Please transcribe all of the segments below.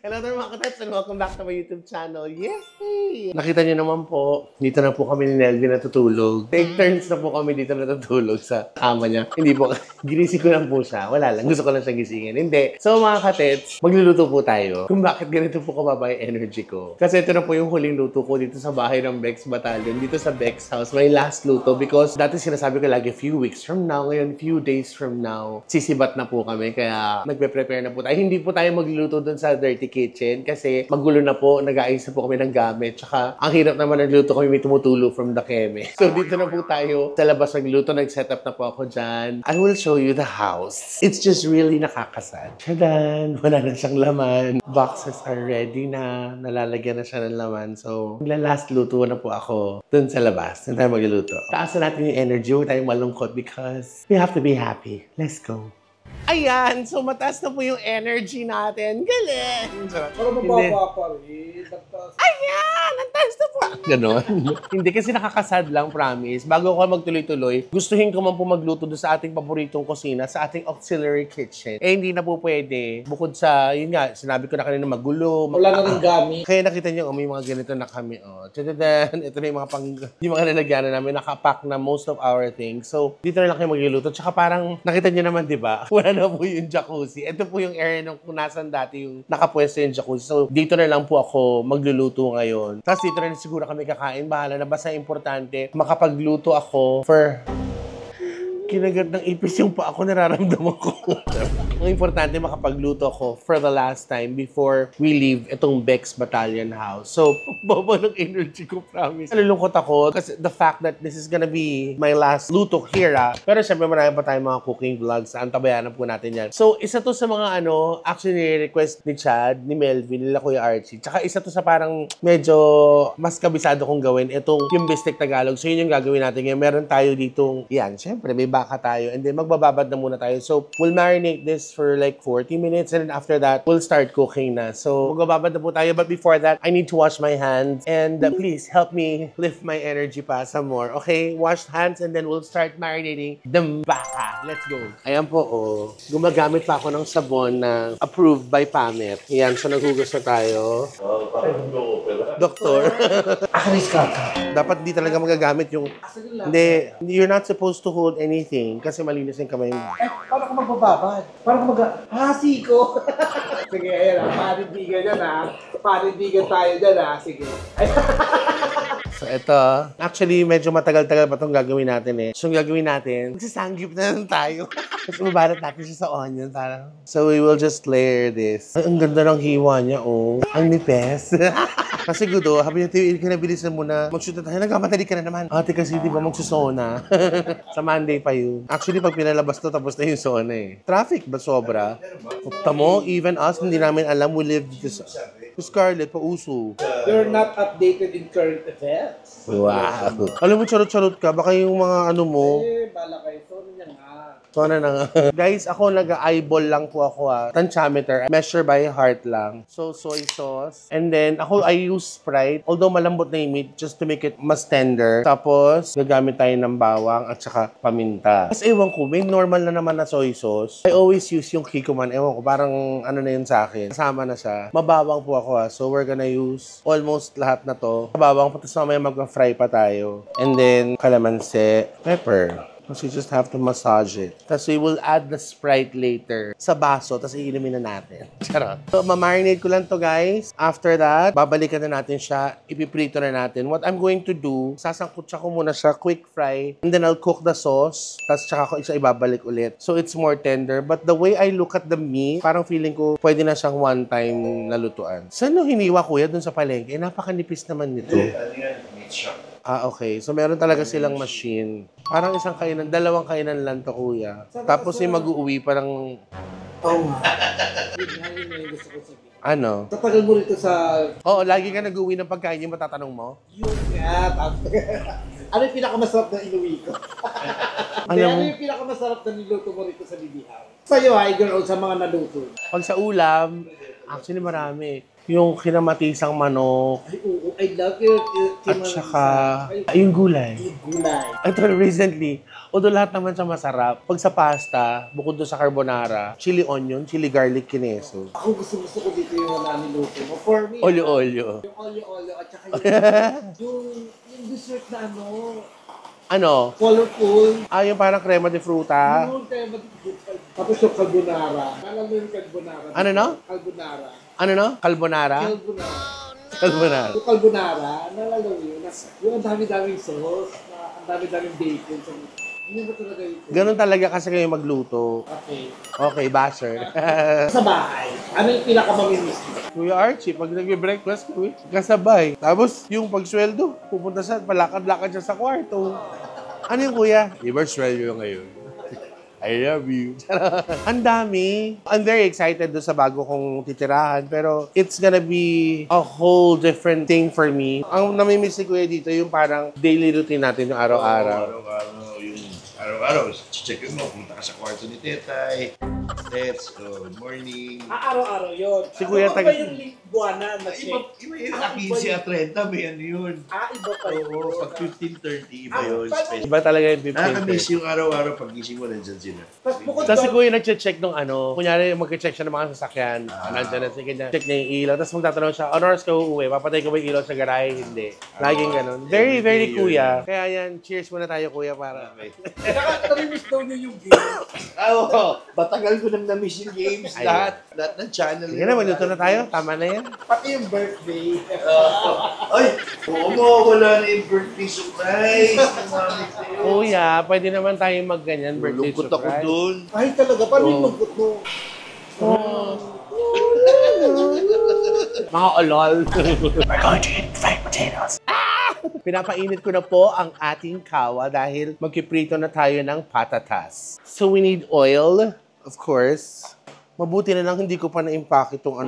Hello there mga katets and welcome back to my YouTube channel. Yay! Nakita niyo naman po, dito na po kami ni Nelvin natutulog. Take turns na po kami dito natutulog sa kama niya. Hindi po, ginising ko lang po siya. Wala lang, gusto ko lang siya gisingin. Hindi. So mga katets, magluluto po tayo. Kung bakit ganito po kababa yung energy ko. Kasi ito na po yung huling luto ko dito sa bahay ng Bex Battalion, dito sa Bex House. My last luto because dati sinasabi ko lagi few weeks from now, ngayon few days from now, sisibat na po kami. Kaya nagpe-prepare na po tayo. Hindi po tayo magluluto dun sa dirty kitchen kasi magulo na po, nag-aayos na po kami ng gamit. Tsaka ang hirap naman nagluto kami, may tumutulo from the keme. So dito na po tayo sa labas nagluto, nag-set up na po ako dyan. I will show you the house. It's just really nakakasad. Tadan! Wala na siyang laman. Boxes are ready na. Nalalagyan na siya ng laman. So last luto na po ako dun sa labas. Dun tayo magluluto. Taasan natin yung energy. Huwag tayong malungkot because we have to be happy. Let's go. Ayan! So, mataas na po yung energy natin. Galing! Para mababa pa rin. Ayan! Ang taas na po! Ganon. Hindi kasi nakakasad lang, promise. Bago ako magtuloy-tuloy, gustuhin ko man po magluto doon sa ating paboritong kusina, sa ating auxiliary kitchen. Eh, hindi na po pwede. Bukod sa, yun nga, sinabi ko na kanina magulo. Wala na rin gamit. Kaya nakita niyo, may mga ganito na kami. Oh. Tadadan! Ito na yung mga yung mga lalagyanan namin. Nakapack na most of our things. So, dito na lang kayo magluluto. Tsaka parang, nakita niyo naman, di ba? Wala na po yung jacuzzi. Ito po yung area nung kung nasan dati yung nakapwesto yung jacuzzi. So, dito na lang po ako magluluto ngayon. Tapos dito na siguro kami kakain. Bahala na. Basta importante, makapagluto ako for... Kinagat ng ipis yung pa ako, nararamdaman ko. Ang importante, makapagluto ako for the last time before we leave itong Bex Battalion house. So, baba ng energy ko, promise. Nalulungkot ako kasi the fact that this is gonna be my last luto here, Pero syempre, marami pa tayong mga cooking vlogs. Antabayanan po natin yan. So, isa to sa mga actually request ni Chad, ni Melvin, nila Kuya Archie. Tsaka isa to sa parang medyo mas kabisado kong gawin. Itong yung Bistek Tagalog. So, yun yung gagawin natin ngayon. Meron tayo ditong, yan, syempre, may baka tayo. And then, magbababad na muna tayo. So, we'll marinate this for like 40 minutes. And then after that, we'll start cooking na. So, magbababad na po tayo. But before that, I need to wash my hands. And please, help me lift my energy pa some more. Okay? Wash hands and then we'll start marinating the baka. Let's go. Ayan po, oh. Gumagamit pa ako ng sabon na approved by Pamet. Ayan, so naghugas na tayo. Doktor. Akaris ka. Dapat di talaga magagamit yung... Hindi, you're not supposed to hold anything kasi malinis yung kamay mo. Eh, paano ka magbababad? Paano ka hasi ko! Sige, ayan panindigan yan panindigan tayo dyan Sige. So, ito. Actually, medyo matagal-tagal pa itong gagawin natin eh. So, yung gagawin natin, magsasanggip na lang tayo. Tapos, mabalat natin siya sa onion. Parang. So, we will just layer this. Ay, ang ganda ng hiwa niya, oh. Ang nipes. Kasi gudo, habi natin, kinabilisan mo na mag-shoot na tayo. Nagkamatali ka na naman. Ate kasi, di ba, magsusona. Sa Monday pa yun. Actually, pag pinalabas to, tapos na yung sona eh. Traffic ba sobra? Tamo, even us, hindi namin alam, we live dito sa... Scarlett, pauso. You're not updated in current events. Wow. Alam mo, charot-charot ka. Baka yung mga ano mo. Eh, bala kayo. Sorry niya nga. Sana na nga. Guys, ako nag-eyeball lang po ako Tensiometer. Measure by heart lang. So, soy sauce. And then, I use Sprite. Although malambot na yung meat, just to make it mas tender. Tapos, gagamit tayo ng bawang at saka paminta. Tapos, ewan ko, may normal na naman na soy sauce. I always use yung Kikkoman. Ewan ko, parang ano na yun sa akin. Kasama na siya. Mabawang po ako So, we're gonna use almost lahat na to. Mabawang pa, tapos mamaya mag-fry pa tayo. And then, kalamansi, pepper. So, you just have to massage it. Tapos, we will add the Sprite later sa baso, tapos iinumin na natin. Charot. So, ma-marinate ko lang to, guys. After that, babalikan na natin siya. Ipiprito na natin. What I'm going to do, sasangkutsa ko muna siya, quick fry. And then, I'll cook the sauce. Tapos, tsaka ko isa ibabalik ulit. So, it's more tender. But the way I look at the meat, parang feeling ko, pwede na siyang one-time nalutuan. Saan nung hiniwa, kuya, dun sa palengke? Napakanipis naman nito. Meat shop. Okay. So, meron talaga silang machine. Parang isang kainan, dalawang kainan lang to, kuya. Tapos yung mag-uuwi, parang... Oo nga. Yun nga yung gusto ko sabihin. Ano? Tatagal mo rito sa... Oo, lagi ka nag-uwi ng pagkain yung matatanong mo. Yun nga. Ano yung pinakamasarap na inuwi ko? Alam mo, Ano yung pinakamasarap na niluto mo rito sa bibihaw? Sa'yo, girl, sa mga naluto. pag sa ulam, actually marami. Yung kinamatisang manok. Ay, oo. I love your At saka, yung gulay. yung gulay. Ito recently, although lahat naman siya masarap, pag sa pasta, bukod doon sa carbonara, chili onion, chili garlic kineso. Ako gusto ko dito yung niluto mo. For me, Olyo-olyo. yung olyo-olyo at saka yung dessert na Ano? colorful. Yung parang crema de fruta. Yung tema tapos yung carbonara. Nalala yung carbonara. Ano no? Carbonara. Ano no? Carbonara? Carbonara. Carbonara. Yung carbonara, nalala mo yun. Yung ang dami-daming sauce, ang dami-daming bacon. Hindi ba talaga ito? Ganun talaga kasi kayo magluto. Okay. Okay, basher. Sa bahay, ano yung pinakamamimiss mo? Kuya Archie, pag nag-breakfast kami, kasabay. Tapos, yung pagsweldo, pupunta sa, palakad-lakad siya sa kwarto. Ano yung kuya? Iba sweldo ngayon. I love you. Ang dami. I'm very excited doon sa bago kong titirahan. Pero it's gonna be a whole different thing for me. Ang namimiss ni kuya dito, yung parang daily routine natin yung araw-araw. Araw-araw, check mo, punta ka sa kwarto ni Tetay. Tets, good morning. Araw-araw yun. Si Kuya Ano Tag- ba yung buwanan na Iba yun, 15 at 30, may ano yun. Iba pa yun. Oo, pag 15:30, iba yun. Special. Iba talaga yung 15. Nakakamiss yung araw-araw pag gising mo, nandyan sila. Tapos bukod Tapos si doon, kuya nagche-check nung kunyari magche-check siya ng mga sasakyan. Nandiyan na sige niya. Check niya yung ilaw. Tapos magtatanong siya, on oras ka uuwi? Papatay ko ba yung ilaw sa garahe? Hindi. Laging ganun. Very, very kuya. Kaya yan, cheers muna tayo kuya para. nakakamiss daw niyo yung game. Oo, matagal ko nang na-miss yung games. Ayun. Lahat ng channel. Sige na, magluto na tayo. Tama na yan. Pati yung birthday. Ay, oo mo, wala na yung birthday surprise. Ng mami sa'yo. Kuya, pwede naman tayo magganyan birthday Lungkot ako surprise. dun. Ay talaga, paano yung magot mo? Mga olol. We're going to eat fried potatoes. Pinapainit ko na po ang ating kawa dahil magkiprito na tayo ng patatas. So we need oil, of course. Mabuti na lang hindi ko pa na-impact itong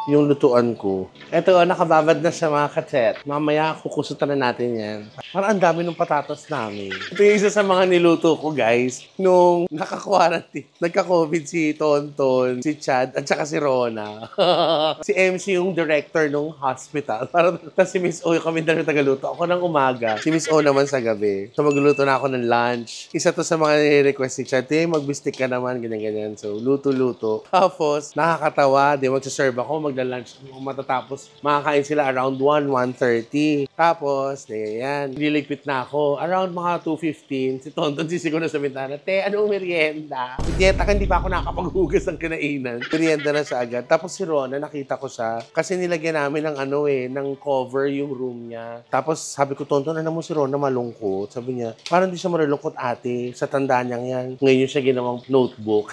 yung lutuan ko. Ito, nakababad na siya mga katet. Mamaya kukusutan na natin yan. Parang ang dami ng patatas namin. Ito yung isa sa mga niluto ko, guys. Nung naka-quarantine, nagka-COVID si Tonton, si Chad, at saka si Rona. Si MC yung director nung hospital. Tapos si Miss O yung kami dalawa tagaluto. Ako ng umaga. Si Miss O naman sa gabi. So magluto na ako ng lunch. Isa to sa mga nire-request si Chad. Mag-bistik ka naman, ganyan-ganyan. So luto-luto. Tapos, nakakatawa. Di magsaserve ako, magla-lunch. Matatapos, makakain sila around 1, 1:30. Tapos, yan. Liligpit na ako. Around mga 2:15, si Tonton sisigaw na sa bintana, "Te, anong merienda?" Dieta ka, hindi pa ako nakapaghugas ng kinainan. Merienda na siya agad. Tapos si Rona, nakita ko siya. Kasi nilagyan namin ng ng cover yung room niya. Tapos, sabi ko, Tonton, ano mo si Rona malungkot? Sabi niya, parang di siya malulungkot ate. Sa tandaan niyang yan. Ngayon siya ginawang notebook.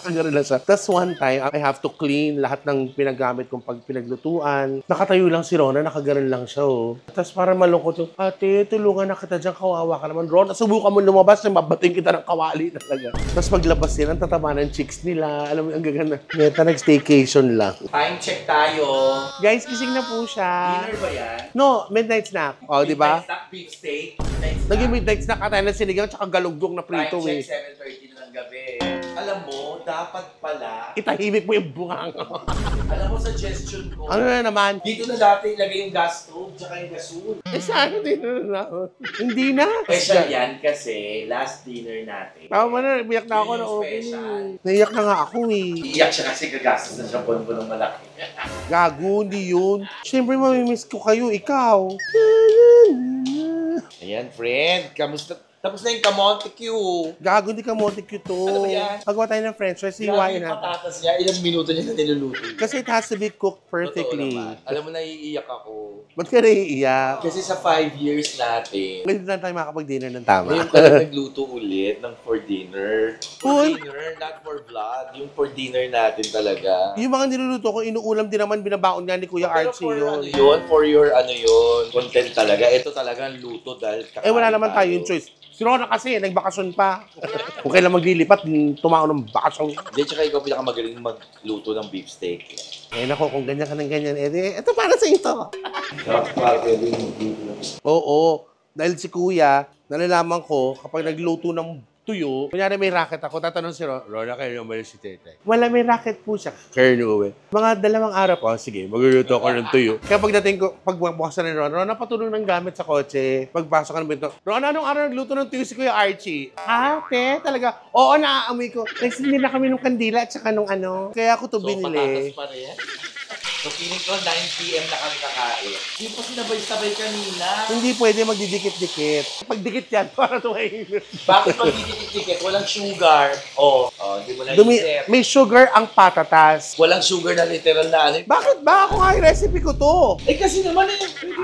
Gano'n lang siya. Tapos one time, I have to clean lahat ng pinagamit kong pag pinaglutuan. Nakatayo lang si Rona, nakaganon lang siya, oh. Tapos parang malungkot yung, ate, tulungan na kita dyan, kawawa ka naman. Rona, subukan mo lumabas, mabating kita ng kawali talaga. Tapos paglabas nila, ang tatama ng chicks nila. Alam mo, ang gagana. Meta, nag-staycation lang. Time check tayo. Guys, kising na po siya. Dinner ba yan? No, midnight snack. O, di ba? Midnight snack, beef steak. Midnight snack. Naging midnight snack ka tayo ng sinigang tsaka galugdong na prito, Time eh. check, 7:30 na ng gabi. Alam mo, dapat pala, Itahimik mo yung bungang. alam mo, suggestion ko, Ano na naman? dito na dati ilagay yung gas stove, tsaka yung gasol. Saan? Hindi na. Special yan kasi last dinner natin. Tama na, iyak na ako Yun na yung opening. special. Naiyak na nga ako eh. Iiyak siya kasi gagastos na siya buwan ng malaki. Gago, hindi yun. Siyempre, mamimiss ko kayo, ikaw. Ayan, friend. Kamusta? Tapos na yung Kamonte Q. Gago, hindi ka Monte Cute. Ano ba yan? Pagawa tayo ng french fries, Grabe hiwain yung natin. patatas niya. Ilang minuto niya na niluluto. Kasi it has to be cooked Totoo perfectly. naman. Alam mo, naiiyak ako. Ba't ka naiiyak? Kasi sa 5 years natin, Ngayon na tayo makapag-dinner ng tama. ngayon ka na nagluto ulit ng for dinner. For Uy! dinner, not for vlog. Yung for dinner natin talaga. Yung mga niluluto ko, inuulam din naman, binabaon nga ni Kuya Pero Archie for yun. ano yun, for your ano yun, content talaga. Ito talagang luto dahil kakain Eh, wala naman tayo yung choice. Si Rona kasi, nagbakasyon pa. Kung kailan maglilipat, tumao ng bakasyon. Hindi, tsaka ikaw pinakamagaling magluto ng beef steak. Eh, nako, kung ganyan ka ng ganyan, ito para sa ito. Oo, dahil si Kuya, nalalaman ko, kapag nagluto ng tuyo. Kunyari may racket ako, tatanong si Rona, kayo naman si Tete. Wala, may racket po siya. Kayo uwi. Mga 2 araw po, sige, magluluto ako ng tuyo. Kaya pagdating ko, pagbukasan ni Rona, patulong ng gamit sa kotse. Pagpasok ka ng bento, Rona, anong araw nagluto ng tuyo si Kuya Archie? Ha, te? Talaga? Oo, naaamoy ko. Nagsindi na kami ng kandila at saka nung ano. Kaya ako to binili. Patatas pa rin. So, feeling ko 9 p.m. na kami kakain. Hindi pa sinabay-sabay kanina. Hindi pwede magdidikit-dikit. Pag dikit yan, para tumahimik. Bakit pag didikit-dikit? Walang sugar. Hindi mo naisip. May sugar ang patatas. Walang sugar na literal na ano. Bakit ba? Ako nga yung recipe ko to. Kasi naman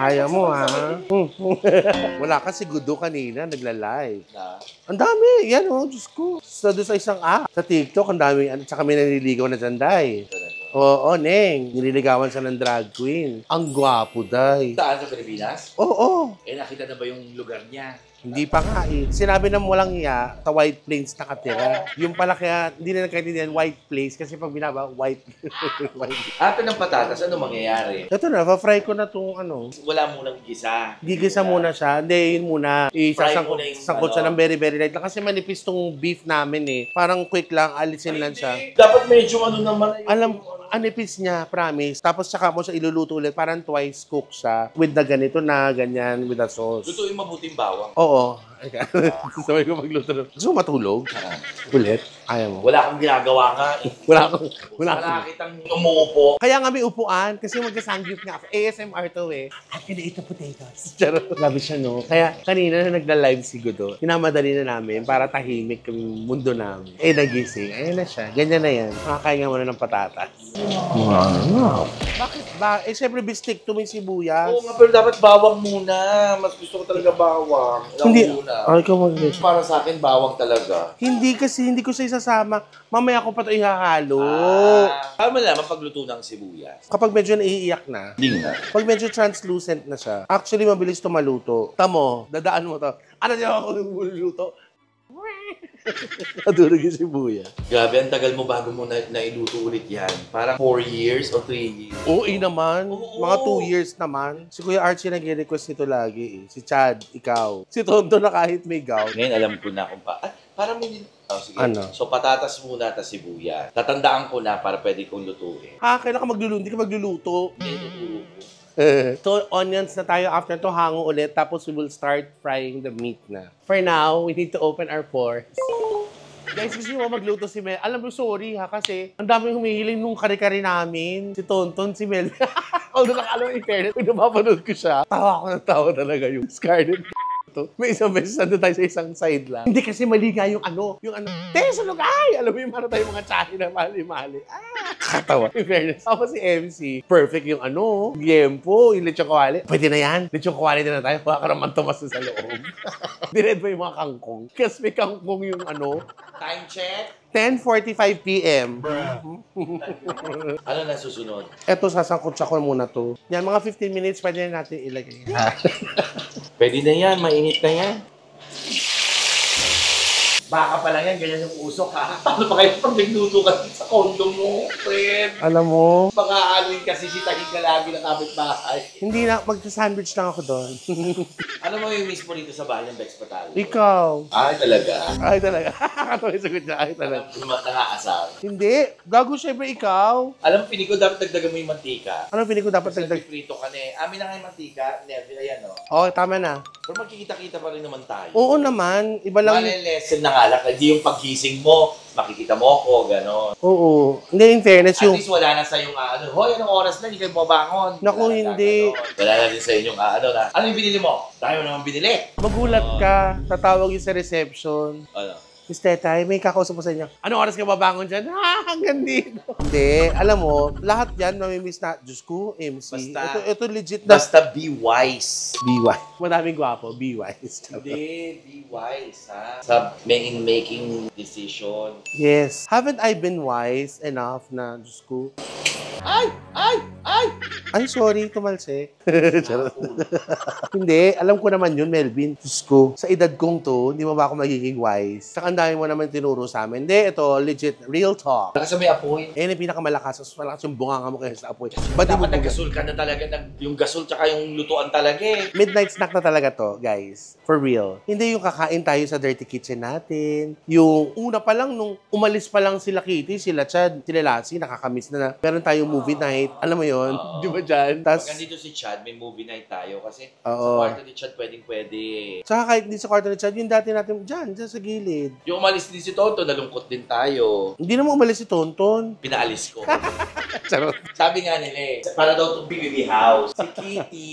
Ayaw mo, ha? Wala kasi gudo kanina, nagla-live. Na, Ang dami. Yan, Diyos ko. Doon sa isang app. Sa TikTok, ang dami. Tsaka may naniligaw na Janday. Oo, Neng. Nililigawan siya ng drag queen. Ang gwapo, day. saan sa Pilipinas? Oo. Nakita na ba yung lugar niya? Hindi pa nga eh. Sinabi na walang iya, sa White Plains nakatira. Yung pala kaya, hindi na nagkaintindihan White Plains kasi pag binaba, white. white. Ato ng patatas, ano mangyayari? Ito na, fry ko na itong ano. Wala munang gisa. Gigisa muna siya. Hindi, yun muna. Fry muna yung Sangkot siya ano. ng very, very light lang. Kasi manipis tong beef namin eh. Parang quick lang, alisin lang siya. Dapat medyo ano naman. Alam, anipis niya, promise. Tapos saka mo siya iluluto ulit. Parang twice cook siya. With the ganito na, ganyan, with the sauce. Lutuin mabuting bawang. Oo. Sabay ko magluto. Gusto mo matulog? Ulit? Ayaw mo. Wala akong ginagawa nga. Wala akong. Wala kitang umuupo. Kaya nga may upuan, kasi magkasanggip nga ako. ASMR to eh. I'm gonna eat the potatoes. Charot. Grabe siya, no? Kaya kanina na nagla-live si Gudo, hinamadali na namin para tahimik yung mundo namin. Nagising. Ayun na siya. Ganyan na yan. Makakain nga muna ng patatas. Wow. Bakit ba? Siyempre bistik to may sibuyas. Oo nga, pero dapat bawang muna. Mas gusto ko talaga bawang. Hindi. Una. Ay, ikaw mag-guess. Para sa akin, bawang talaga. Hindi kasi, hindi ko siya isasama. Mamaya ko pa ito ihahalo. Paano mo naman pagluto ng sibuyas? Kapag medyo naiiyak na, Hindi nga. pag medyo translucent na siya, actually mabilis to maluto. Tamo, dadaan mo to. Ano niya ako niluluto? Nadurog yung sibuyas. Grabe, ang tagal mo bago mo nailuto ulit yan. Parang 4 years o 3 years. Oo naman. Oo. Mga 2 years naman. Si Kuya Archie nag-request nito lagi eh. Si Chad, ikaw. Si Tonto na kahit may gout. Ngayon alam ko na kung parang may... sige. Ano? So, patatas muna, tas sibuyas. Tatandaan ko na para pwede kong lutuin. Kailan ka magluluto? Hindi ka magluluto. So, onions na tayo. After to, hango ulit. Tapos, we will start frying the meat na. For now, we need to open our pores. Guys, gusto mo magluto si Mel. Alam mo, sorry ha, kasi ang dami humihiling nung kare-kare namin. Si Tonton, si Mel. Although alam in fairness, pag napapanood ko siya, tawa ko ng tawa talaga yung Scarlet. May isang beses nandun tayo sa isang side lang. Hindi kasi mali nga yung ano, Te, sulog ay! Alam mo yung para tayo mga tsahe na mali-mali. Kakatawa. In fairness. Tapos si MC, perfect yung liempo, yung lechong kawali. Pwede na yan. Lechong kawali na tayo. Baka ka naman tumas sa loob. Dired ba yung mga kangkong? Kasi may kangkong yung Time check. 10:45 p.m. Ano na susunod? Eto, sasangkot ko muna to. Yan, mga 15 minutes, pwede na natin ilagay. Pwede na yan, mainit na yan. Baka pa lang yan, ganyan yung usok ha. Paano pa kayo pag nagluto ka sa condo mo, friend? Alam mo, Baka aluin kasi sitahin ka lagi ng kapitbahay. hindi na, magsa-sandwich lang ako doon. Ano mo yung mismo dito sa bahay ng Bex Patalo? Ikaw. Ay, talaga? Ay, talaga. Katawa yung sagot niya. Ay, talaga. Alam mo, nangaasar. Hindi. Gago, syempre ikaw. Alam mo, pinig ko dapat dagdagan mo yung mantika. Ano pinig ko dapat Kasi dagdag? prito ka na eh. Amin na nga yung mantika, never, ayan o. Oh, tama na. Pero magkikita-kita pa rin naman tayo. Oo naman. Iba lang. Lesson na nga lang, hindi yung paggising mo, makikita mo ako, gano'n. Oo. Hindi, in fairness, At yung... least wala na sa yung hoy, anong oras na, hindi kayo mabangon. Naku, Wala na hindi. gaganon. Wala na din sa inyong ano yung binili mo? Tayo naman binili. Magulat ka. Tatawag yung sa reception. Ano? Miss Tetay, may kakausap po sa inyo. Anong oras ka babangon dyan? Hanggang dito. Hindi. Alam mo, lahat yan mamimiss na. Diyos ko, MC. Basta- Ito legit na. Basta be wise. Be wise. Madaming gwapo. Be wise. Hindi, be wise, ha? Sa making decision. Yes. Haven't I been wise enough na, Diyos ko? Ay! Ay! Ay, sorry, tumalsik. Charot. Hindi, alam ko naman yun, Melvin. Diyos ko, sa edad kong to, hindi mo ba ako magiging wise? Saka ang dami mo naman tinuro sa amin. Hindi, ito, legit, real talk. Kasi may apoy. Yan yung pinakamalakas. Malakas yung bunganga mo kaya sa apoy. Ba't di mo Dapat naggasol ka na talaga. Yung gasol tsaka yung lutuan talaga eh. Midnight snack na talaga to, guys. For real. Hindi yung kakain tayo sa dirty kitchen natin. Yung una pa lang, nung umalis pa lang sila Kitty, sila Chad, sila Lassie, nakakamiss na. Meron tayong movie night. Alam mo yun? Di ba dyan? Pag nandito si Chad, may movie night tayo. Kasi sa Oo. kwarto ni Chad, pwedeng-pwede. Tsaka kahit hindi sa kwarto ni Chad, yung dati natin dyan sa gilid. Yung umalis din si Tonto, nalungkot din tayo. Hindi naman umalis si Tonton. Pinaalis ko. Charot. Sabi nga nila eh, para daw itong PBB house. Si Kitty,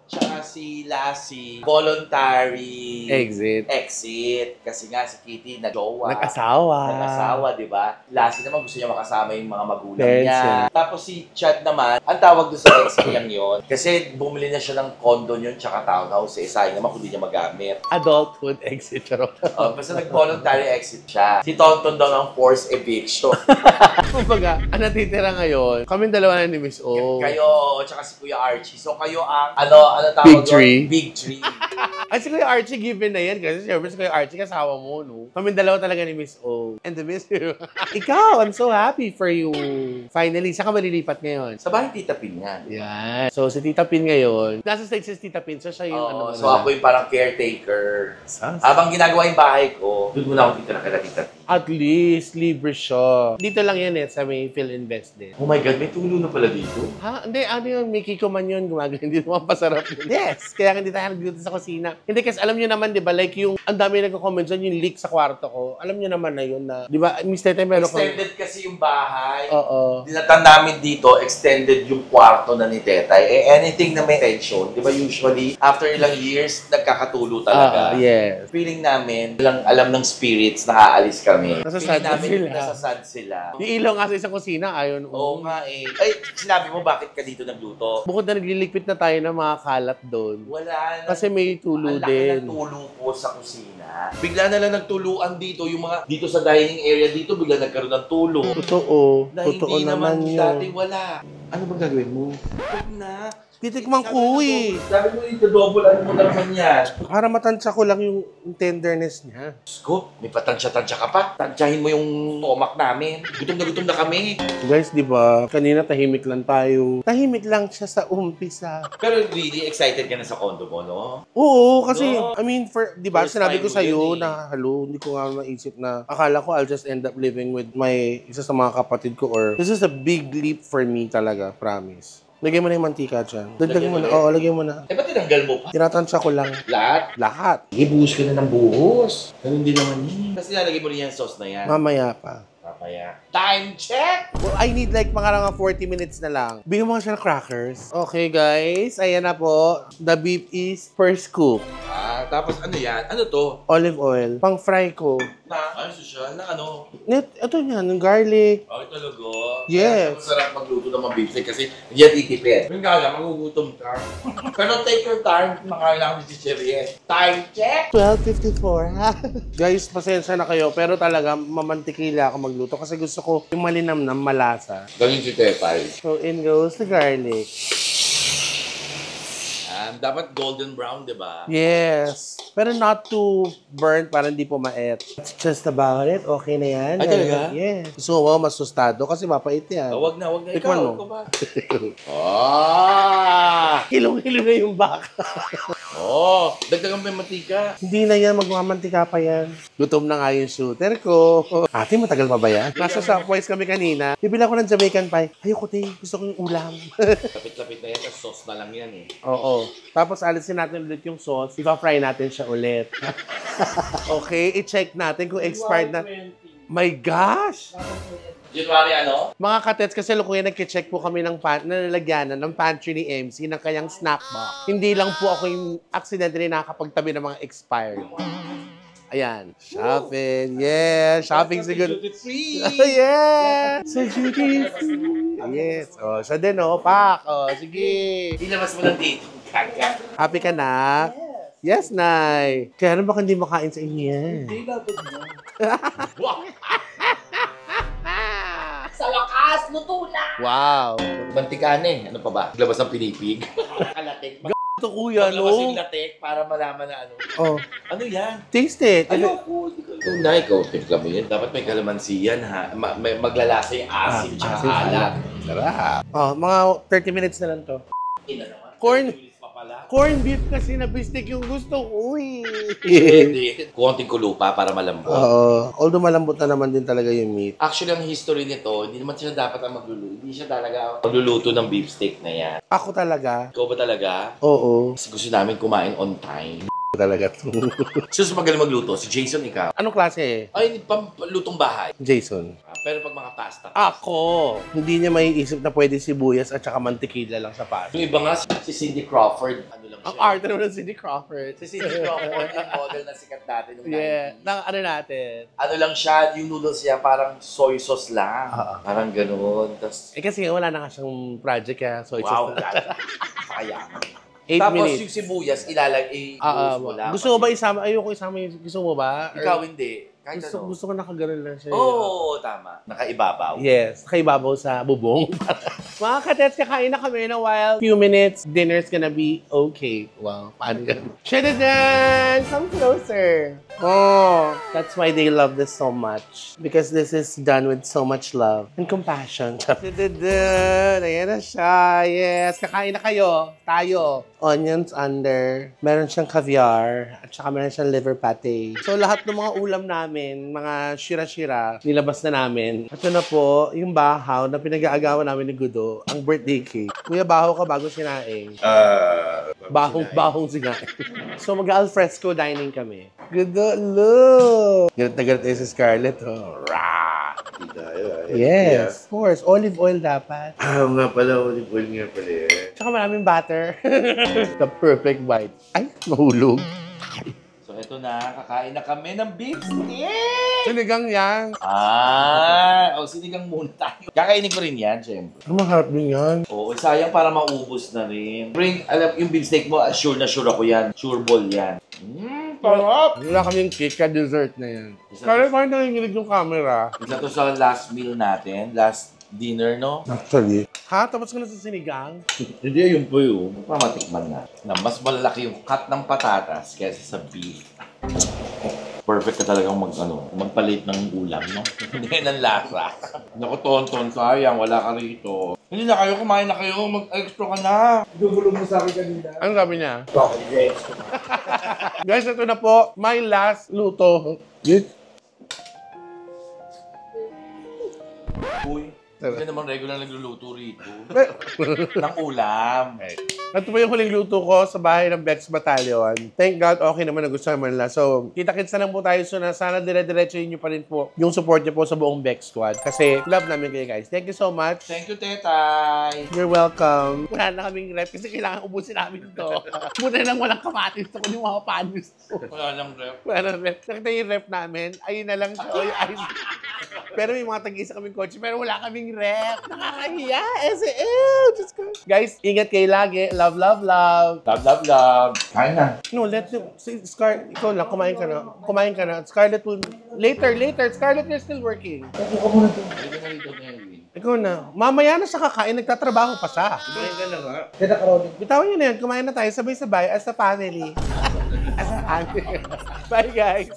tsaka si Lassie, voluntary exit. Kasi nga si Kitty nag-jowa. Nag-asawa, di ba? Lassie naman gusto niya makasama yung mga magulang niya. Tapos si Chad naman, ang tawag doon sa exit niyang yun, kasi bumili na siya ng condo yun tsaka townhouse eh. Sayang naman kung di niya magamit. Adulthood exit. Charot. Basta nag-voluntary exit siya. Si Tonton daw ng forced eviction. Kumbaga, ang natitira ngayon, kaming dalawa na ni Miss O. Kayo, tsaka si Kuya Archie. So kayo ang, ano tawag Big tree. doon? Big tree. Ay, si Kuya Archie given na yan kasi siyempre si Kuya Archie kasawa mo, no? Kaming dalawa talaga ni Miss O. And the Miss O. Ikaw, I'm so happy for you. Finally, saan ka malilipat ngayon? Sa bahay Tita Pin yan. Yan. So, si Tita Pin ngayon, nasa stage si Tita Pin, so siya yung So ako yung parang caretaker. Habang ginagawa yung bahay ko, doon muna ako titira kay Tita Pin. At least, libre siya. Dito lang yan sa may Philinvest din. Oh my God, may tulo na pala dito. Ha? Hindi, ano yun, may Kiko man yun, gumagano, hindi naman pasarap yun. Yes, kaya hindi tayo nagluto sa kusina. Hindi, kasi alam nyo naman, di ba, like yung, ang dami nagko-comment dyan, yung leak sa kwarto ko. Alam nyo naman na yun na, di ba, Mr. Time, meron ko. Extended kasi yung bahay. Oo. Dinatan namin dito, extended yung kwarto na ni Tetay. Eh, anything na may tension, di ba usually, after ilang years, nagkakatulo talaga. Yes. Feeling namin, walang alam ng spirits, nakaalis kami. Nasasad Feeling namin, sila. nasasad sila. Yung ilaw nga sa isang kusina, ayon. Oo nga eh. Ay, sinabi mo bakit ka dito nagluto? Bukod na nagliliquid na tayo ng mga kalat doon. Wala na. Kasi may tulo Ang laki din. ng tulo po sa kusina. Bigla na lang nagtuluan dito, yung mga dito sa dining area dito, bigla nagkaroon ng tulo. Totoo. Na Totoo hindi naman dati yun. wala. Ano bang gagawin mo? Huwag na. Titikman ko eh. Sabi mo dito, double ano mo naman yan. Para matansya ko lang yung tenderness niya. Diyos ko, may patansya-tansya ka pa. Tansyahin mo yung stomach namin. Gutom na kami. Guys, di ba? Kanina tahimik lang tayo. Tahimik lang siya sa umpisa. Pero really, excited ka na sa condo mo, no? Oo, kasi, No. I mean, di ba, First sinabi time ko mo sa'yo yun eh. na, hello, hindi ko nga maisip na, akala ko I'll just end up living with my, isa sa mga kapatid ko, or, this is a big leap for me talaga, promise. Lagyan mo na yung mantika dyan. Dagdagan mo na. Oo, lagyan mo na. Eh, ba't tinanggal mo pa? Tinatansya ko lang. Lahat? Lahat. Ibuhos ka na ng buhos. Ganun din naman yun. Kasi nalagay mo rin yung sauce na yan. Mamaya pa. Papaya. Time check! Well, I need like mga 40 minutes na lang. Bigyan mo nga siya ng crackers. Okay, guys. Ayan na po. The beef is first cook. Tapos ano yan? Ano to? Olive oil. Pang fry ko. Ano siya? Na ano? Ito yan, yung garlic. Ay, talaga? Yes. Masarap magluto ng mga beef steak kasi hindi yan titipid. Yung kala, magugutom ka. Pero take your time, makain lang si Cherry. Time check! 12:54, ha? Guys, pasensya na kayo. Pero talaga, mamantikila ako magluto kasi gusto ko yung malinamnam, malasa. Ganun si Tepay. So, in goes the garlic. Dapat golden brown, di ba? Yes. Pero not too burnt para hindi po maet. That's just about it. Okay na yan. Ay, talaga? Yes. Gusto mo mas tostado kasi mapait yan. Wag na. Tikman mo. Ikaw ba? Hilong-hilo na yung baka. Dagdagan mo yung mantika. Hindi na yan, magmamantika pa yan. Gutom na nga yung shooter ko. Ate, matagal pa ba yan? Nasa Shopwise kami kanina. Bibila ko ng Jamaican pie. Ayoko, te. Gusto ko yung ulam. Lapit-lapit na yan, tapos sauce na lang yan eh. Oo. Tapos alisin natin ulit yung sauce. Ipa-fry natin siya ulit. Okay, i-check natin kung expired na. My gosh! January ano? Mga katets, kasi lukuyan nag-check po kami ng nalalagyanan ng pantry ni MC ng kanyang snack box. Hindi lang po ako yung accidentally nakakapagtabi ng mga expired. Ayan. Shopping. Yeah. Shopping siguro. Yeah. Sa duty free. Yes. Oh, siya din, oh. Pak. Oh, sige. Ilabas mo lang dito. Kaga. Happy ka na? Yes, Nay. Kaya ano baka hindi makain sa inyo yan? Sa wakas, luto na! Wow. Mantika na eh. Ano pa ba? Glabas ng pinipig. Kalatik. Ito kuya, Maglabas yung no? latik para malaman na ano. Oh, Ano yan? taste it. Ayoko. Ikaw na, ikaw. Timpla mo yan. Dapat may kalamansi yan ha. Maglalasa yung asim tsaka alat. Sarap. Oh, mga 30 minutes na lang to. Ina naman. Corn. Tulis pa pala. Corn beef kasi na bistek yung gusto ko. Uy. Hindi. Konting kulo pa para malambot. Oo. Although malambot na naman din talaga yung meat. Actually, ang history nito, hindi naman siya dapat ang magluluto. Hindi siya talaga magluluto ng beef steak na yan. Ako talaga. Ikaw ba talaga? Oo. Kasi gusto namin kumain on time. Talaga to. Sus, magaling magluto. Si Jason, ikaw. Anong klase? Ay, lutong bahay. Jason. Pero pag mga pasta. Ako. Hindi niya maiisip na pwede sibuyas at saka mantikila lang sa pasta. Yung iba nga, si Cindy Crawford. Ano lang Ang siya. arte naman ng Cindy Crawford. Si Cindy Crawford, yung model na sikat natin nung Yeah. 90s. Nang ano natin. Ano lang siya, yung noodles niya parang soy sauce lang. Parang ganun. Tapos, Eh kasi wala na nga siyang project kaya so it's wow, just kaya. 8 Tapos minutes. yung sibuyas, i-roast mo lang. gusto mo ba isama? Ayoko isama yung gusto mo ba? Or Ikaw hindi. Kahit gusto, ano. gusto ko nakaganon lang siya. Oo, tama. Nakaibabaw. Yes, nakaibabaw sa bubong. Mga katets, kakain na kami na while few minutes, dinner's gonna be okay. Wow, paano yan? Shadadan! Come closer! Oh, that's why they love this so much. Because this is done with so much love and compassion. Shadadan! Ayan na siya. Yes, kakain na kayo. Tayo. Onions under. Meron siyang caviar. At saka meron siyang liver pate. So, lahat ng mga ulam namin, mga shira-shira, nilabas na namin. Ito na po, yung bahaw na pinag-aagawan namin ni Gudo, ang birthday cake. Kuya, bahaw ka bago sinaing. Bahong sinaing. So, mag-alfresco dining kami. Gudo, look! Galit na galit tayo si Scarlett, oh. Rah! Yes, of course. Olive oil dapat. Nga pala, olive oil nga pala eh. Tsaka maraming butter. The perfect bite. Ay, mahulog. So, ito na. Kakain na kami ng beef steak! Sinigang yan. Sinigang muna tayo. Kakainin ko rin yan, syempre. Ang maharap din yan. Oo, sayang para maubos na rin. Alam, yung beef steak mo, sure na sure ako yan. Sure ball yan. Sarap! Wala kaming cake, ka-dessert na yan. Kaya parang nanginginig yung camera. Isa to sa last meal natin. Last dinner, no? Actually. Ha? Tapos ka na sa sinigang? Hindi, yun po yun. Mamatikman na. Na mas malaki yung cut ng patatas kaysa sa beef. Perfect ka talagang magpalit ng ulam, no? Hindi ng lasa. Naku, Tonton, sayang, wala ka rito. Hindi na kayo, kumain na kayo, mag-extra ka na. Gugulong mo sa akin kanina. Ano sabi niya? Bakit guys? Guys, ito na po. My last luto. Uy, hindi naman regular nagluluto rito. ng ulam. Ito po yung huling luto ko sa bahay ng Bex Battalion. Thank God, okay naman nagustuhan mo nila. So, kita-kits na lang po tayo. So, sana dire-diretso nyo pa rin po yung support nyo po sa buong Bex Squad. Kasi love namin kayo guys. Thank you so much. Thank you, Tetay. You're welcome. Wala na kaming rep kasi kailangan ubusin namin ito. Buti lang walang kamatis. Gusto ko yung mga panis. Wala lang rep. Wala rep. Nakita yung rep namin. Ayun na lang siya. O, yung ice. Pero may mga tag-isa kaming kotse. Pero wala kaming rep. Nakakahiya. SL. Diyos ko. Guys, ingat kayo lagi. Love, love, love. Love, love, love. Kain na. No, let the... Si ikaw lang. Kumain ka na. Kumain ka na. Scarlett will... Later. Scarlett, you're still working. Halika na rito, Melvin. Ikaw na. Mamaya na siya kakain. Nagtatrabaho pa siya. Kumain ka na nga. Kaya nakaroon. Bitawan niyo na yun. Kumain na tayo. Sabay-sabay. As a family. As a family. Bye, guys.